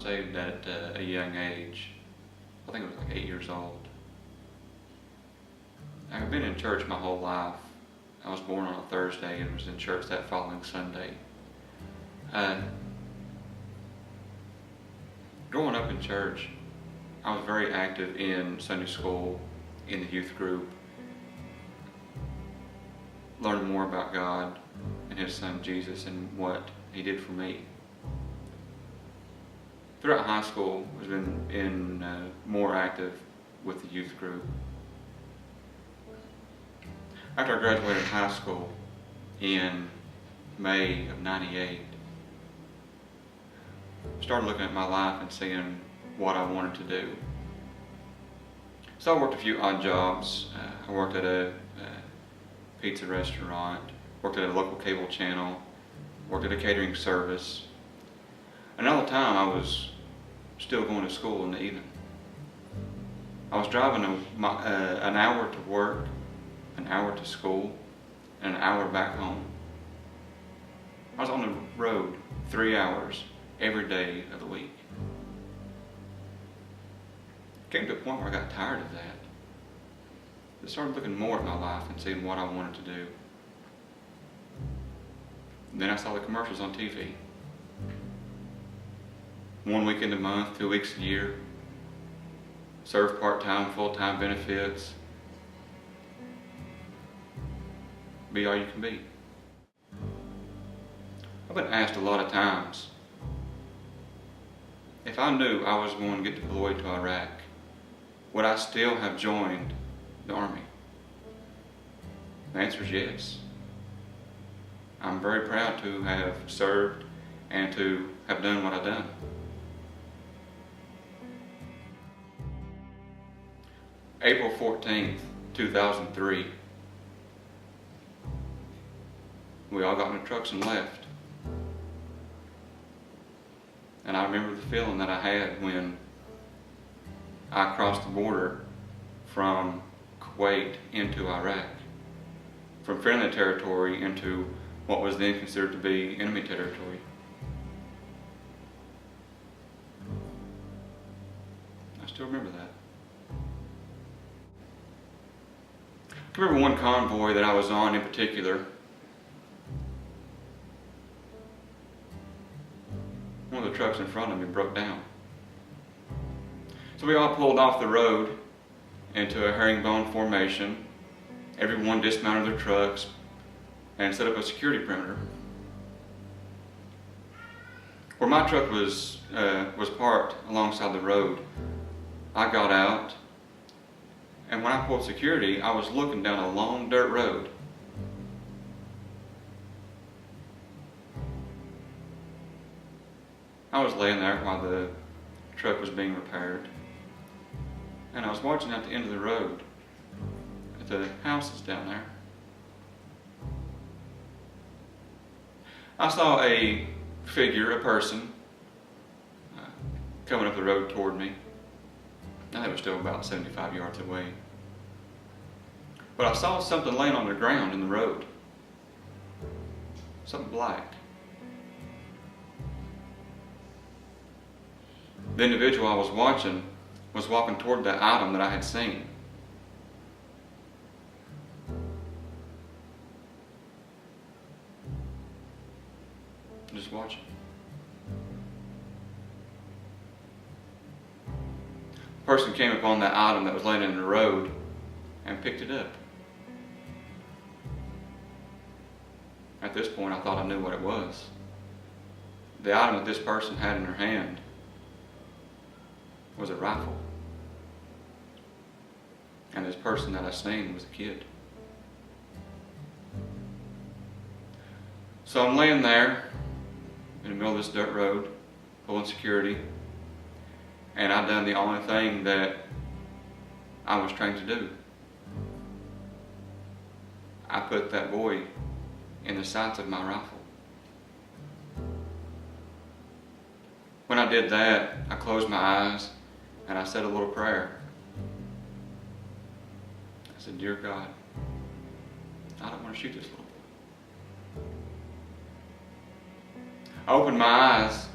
Saved at a young age. I think it was like 8 years old. I've been in church my whole life. I was born on a Thursday and was in church that following Sunday. Growing up in church, I was very active in Sunday school, in the youth group, learning more about God and His Son Jesus and what He did for me. Throughout high school, I was more active with the youth group. After I graduated high school in May of '98, I started looking at my life and seeing what I wanted to do. So I worked a few odd jobs. I worked at a pizza restaurant, worked at a local cable channel, worked at a catering service. And all the time I was still going to school in the evening. I was driving an hour to work, an hour to school, and an hour back home. I was on the road 3 hours every day of the week. Came to a point where I got tired of that. I started looking more at my life and seeing what I wanted to do. And then I saw the commercials on TV. 1 weekend a month, 2 weeks a year. Serve part-time, full-time benefits. Be all you can be. I've been asked a lot of times if I knew I was going to get deployed to Iraq, would I still have joined the Army? The answer is yes. I'm very proud to have served and to have done what I've done. April 14th, 2003, we all got in the trucks and left. And I remember the feeling that I had when I crossed the border from Kuwait into Iraq, from friendly territory into what was then considered to be enemy territory. I still remember that. I remember one convoy that I was on in particular. One of the trucks in front of me broke down. So we all pulled off the road into a herringbone formation. Everyone dismounted their trucks and set up a security perimeter. Where my truck was parked alongside the road, I got out, and when I pulled security, I was looking down a long dirt road. I was laying there while the truck was being repaired, and I was watching at the end of the road at the houses down there. I saw a figure, a person, coming up the road toward me. I think it was still about 75 yards away. But I saw something laying on the ground in the road. Something black. The individual I was watching was walking toward the item that I had seen. Just watching. The person came upon that item that was laying in the road and picked it up. At this point, I thought I knew what it was. The item that this person had in her hand was a rifle. And this person that I seen was a kid. So I'm laying there in the middle of this dirt road, pulling security, and I've done the only thing that I was trained to do. I put that boy in the sights of my rifle. When I did that, I closed my eyes and I said a little prayer. I said, "Dear God, I don't want to shoot this little boy." I opened my eyes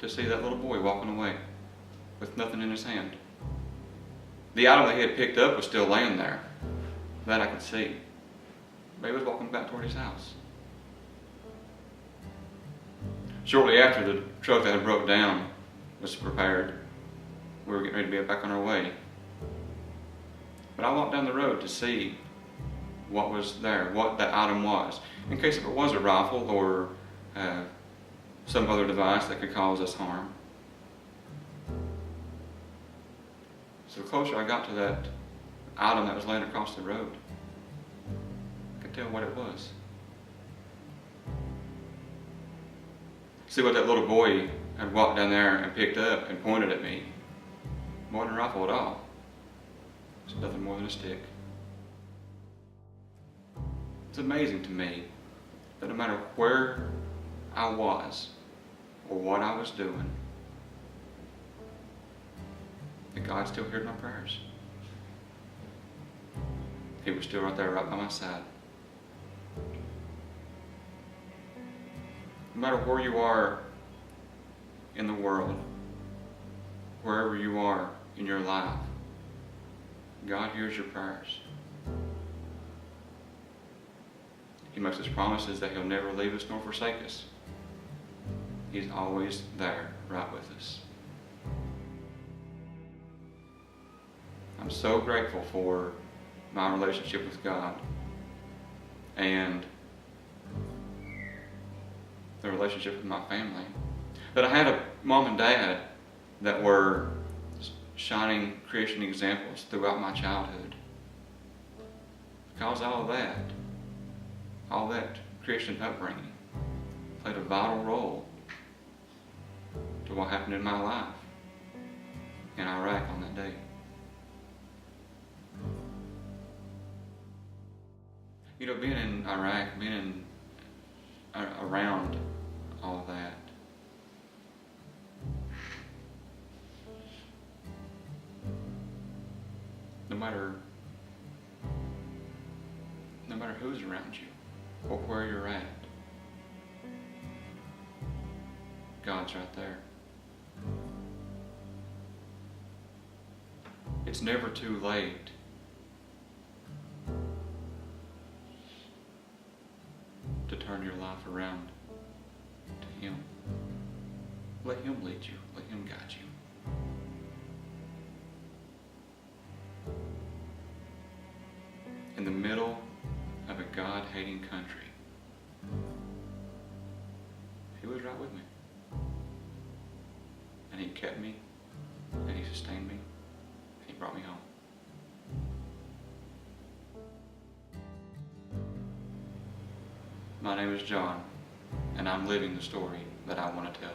to see that little boy walking away with nothing in his hand. The item that he had picked up was still laying there. That I could see. But he was walking back toward his house. Shortly after, the truck that had broke down was prepared. We were getting ready to be back on our way. But I walked down the road to see what was there, what that item was, in case if it was a rifle or some other device that could cause us harm. So the closer I got to that item that was laying across the road, I could tell what it was. See what that little boy had walked down there and picked up and pointed at me. It wasn't a rifle at all. It's nothing more than a stick. It's amazing to me that no matter where I was or what I was doing, that God still heard my prayers. He was still right there, right by my side. No matter where you are in the world, wherever you are in your life, God hears your prayers. He makes us promises that He'll never leave us nor forsake us. He's always there, right with us. I'm so grateful for my relationship with God and the relationship with my family. That I had a mom and dad that were shining Christian examples throughout my childhood. Because all that Christian upbringing played a vital role to what happened in my life in Iraq on that day. You know, being in Iraq, around all of that, no matter who's around you or where you're at, God's right there. It's never too late to turn your life around to Him. Let Him lead you. Let Him guide you. In the middle of a God-hating country, He was right with me. And He kept me, and He sustained me, and He brought me home. My name is John, and I'm living the story that I want to tell.